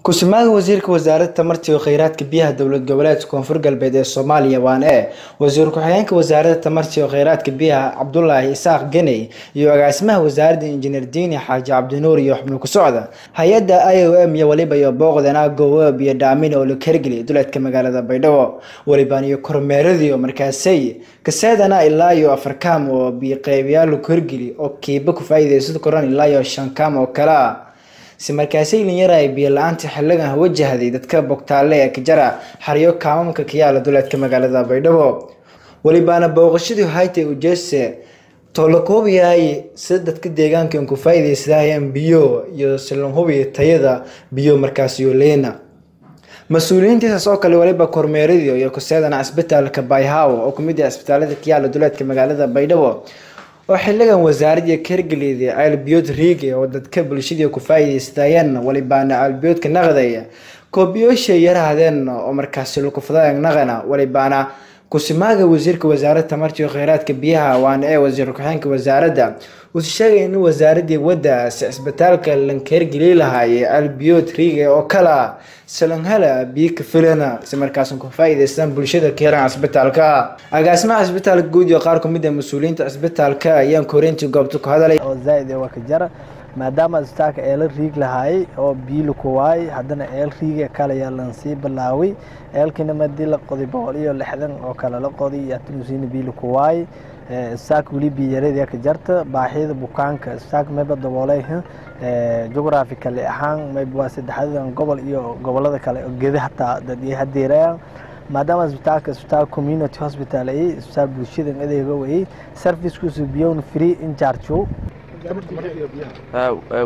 Kusimaha wasiirka wasaaradda tamarta iyo kheyraadka biyaha dowlad goboleedka Koonfur Galbeed ee Soomaaliya wasiir ku-xigeenka wasaaradda tamarta iyo kheyraadka biyaha Cabdullaahi Isaaq Ganey iyo agaasimaha wasaaradda injineer Diini Xaaji Cabdinuur iyo xubno ku socda hay'adda IOM iyo waliba iyo booqdana goobo biyo dhaamin oo la kargeli duleedka magaalada Baydhabo waliba iyo kormeeradii markaasay kaseedana ilaa iyo Afrikaam oo biyo qaybiyaal la kargeli oo kiiba ku faa'iideysan koran ilaa iyo 5 kaam oo kala si markaasay linyaraay biyo la'aanta xilligan wajahday dadka bogtaale ee ka jara xariyo kaamamka ka yaala duleedka magaalada Baydhabo walibaana booqashadii hay'adda ujeese tolokoobiyaay si dadka deegaanka ku faa'iideysadayaan biyo iyo silan hubiyo tayada biyo markaas iyo leena mas'uuliyiinta soo kale waliba kormeeradii iyo kaseedana isbitaalka Bayhaw oo kumid ah isbitaalada ka yaala duleedka magaalada Baydhabo oo xilligan wasaaradda kargaleeda albiyood riigay oo dadka bulshada ku faa'iideystaan walibaana albiyoodka naqday koobiyoosha yaraadeen oo markaas lagu fadayaan naqana walibaana kusimaha wasiirka wasaaradda tamarta iyo kheyraadka biyaha wasiir ku-xigeenka wasaaradda uu sheegay in wasaaradda wada isbitaalka lan kargali lahaay albiyood riigay oo kala salan hala biyo ka filana si markaas ku faa'iideystaan bulshada ka yaran isbitaalka agaasimaha isbitaalka guud iyo qaar ka mid ah mas'uuliyiinta isbitaalka ayaan korintii goobta ku hadalay oo zaid waa ka jara maadaama isbitaalka eel riig lahaay oo biyo ku waay hadana eel riigay kala yeelan si bilaaway eelkina madii la qoday 160 oo kala la qoday atluusin biyo ku waay saak wali biyareed ka jarta baahida bukaanka saak meeba daboolay geographical ahaan meeba saddexdan gobol iyo gobolada kale oo geedaha hataa dad ay hadeerayaan maadaama isbitaal community hospital ay isbitaal bulshada adeega way service-ku biyo free in charge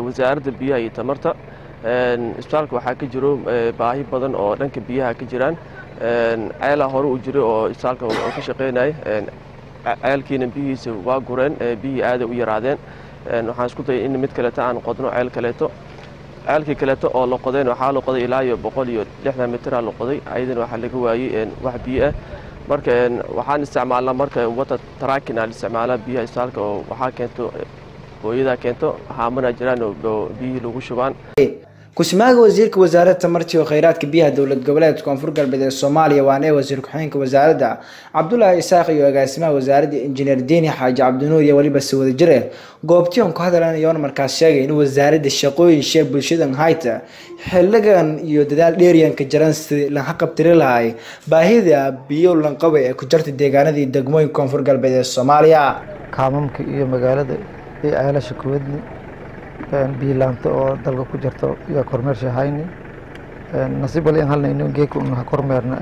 wasaaradda biyaha iyo tamarta isbitaalka waxaa ka jiro baahi badan oo dhanka biyaha ka jiraan ceela hore u jiro oo isbitaalka ka shaqeynay ceelkiina biyihiisa waa gureen biyihii aad u yaraadeen waxaan isku dayay in mid kale aan qodno ceel kaleeto ceelkii kaleeto oo la qodeen waxaa la qoday ilaa iyo 160 mitir la qoday ayadana waxaa laga waayay wax biyo ah marka waxaan isticmaalnaa marka water tracking aan isticmaalaa biyaha isbitaalka oo waxaa keento hooyada keento haamana jiraan oo biyo lagu shubaan kusimaha wasiirka wasaaradda tamarta iyo kheyraadka biyaha dowlad goboleedka Koonfur Galbeed ee Soomaaliya wasiir ku-xigeenka wasaaradda Cabdullaahi Isaaq iyo agaasimaha wasaaradda injineer Diini Xaaji Cabdinuur iyo waliba si wada jir goobtii ku hadalanayo markaas sheegay in wasaaradda shaqooyin sheeb bulshadan hay'adda xilligan iyo dadaal dheeriyaan ka jaran si la xaqabtiri lahaay baahida biyo lan qabay ee ku jirta deegaanada degmooyinka Koonfur Galbeed ee Soomaaliya kaamamka iyo magaalada ay aalasha ku wadni biilaanta oo dalka ku jirto iyo kormeersha hayni nasiib wali halna inuu geeku uu kormeerna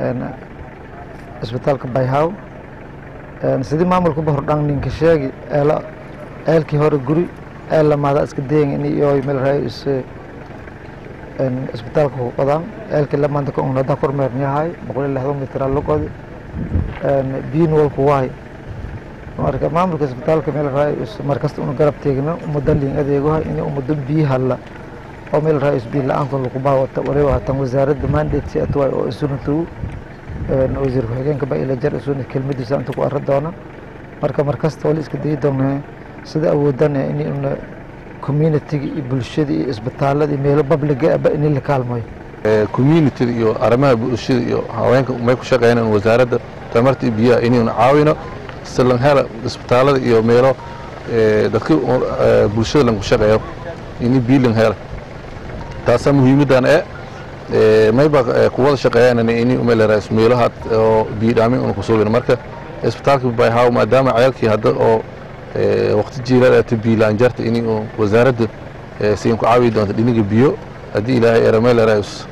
isbitaalka Bayhaw sidii maamulku hordhaan ninka sheegi eelkii hore guri eel maada iska deegan in iyo meel raayis isbitaalka ku qodaan eelkii la maanta ku unada kormeernahay 160 mitir la qodi biin walku waay marka maamulka isbitaalka meel raayis markasta uu garab teegno ummadalin adeegaha in ummadda biyaha la oo meel raayis biyo la'aanta lagu baawata waliba tan wasaaradda mandate atway oo isuuntu wasiir ku-xigeenka ba ila jar isuun kelmadiisa inta ku ardoona marka markasta wali iska day doonaa sida awoodana in community iyo bulshada iyo isbitaalada meelo public ah in la kaalmayo community iyo arrimaha bulshada iyo haweenka may ku shaqeynayaan wasaaradda tamarta iyo biyaha inuu caawino silan hala isbitaalada iyo meelo dadka bulshada lagu shaqeeyo in biilan hela taas muhiimadan mayba ku wada shaqeeyaan in meel raas meelaha oo biidaamin uu ku soo marka isbitaalka Bayhaw maadaama ceelkii hadda oo waqti jiilada biilaan jarta in wasaaradda siin ku caawi doonto dhiniga biyo hadii ilaahay meel raas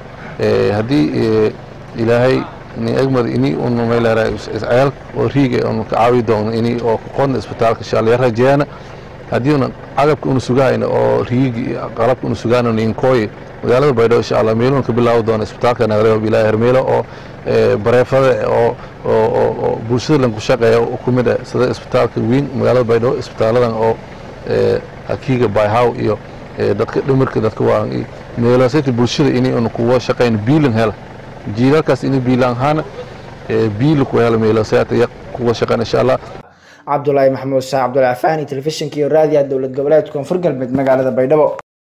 hadii ilaahay ni agmar ini uu meel raas ceel oo riigay oo ka caawi doono in oo ku qodno isbitaalka inshallah rajeena hadii uu agabka uu sugayna oo riigi qalabka uu sugayna in kooy magaalada Baydhabo inshallah meelun ka bilaaw doona isbitaalka nagreeyo bilaa hermeelo oo bareefada oo bulshada lagu shaqeeyo ku mid ah sida isbitaalka weyn magaalada Baydhabo isbitaaladan oo hakiga Bayhaw iyo dadka dhimirka dadka waa meelaha bulshada in uu ku wada shaqeyn biilan hela jiilkaas in biilan hana biil ku hela meelaha ku wada shaqeyn inshallah Cabdullaahi Maxamuud Saacid Abdul Afaani telefishinka iyo raadiyaha dowlad goboleedka Koonfur Galbeed magaalada Baydhabo.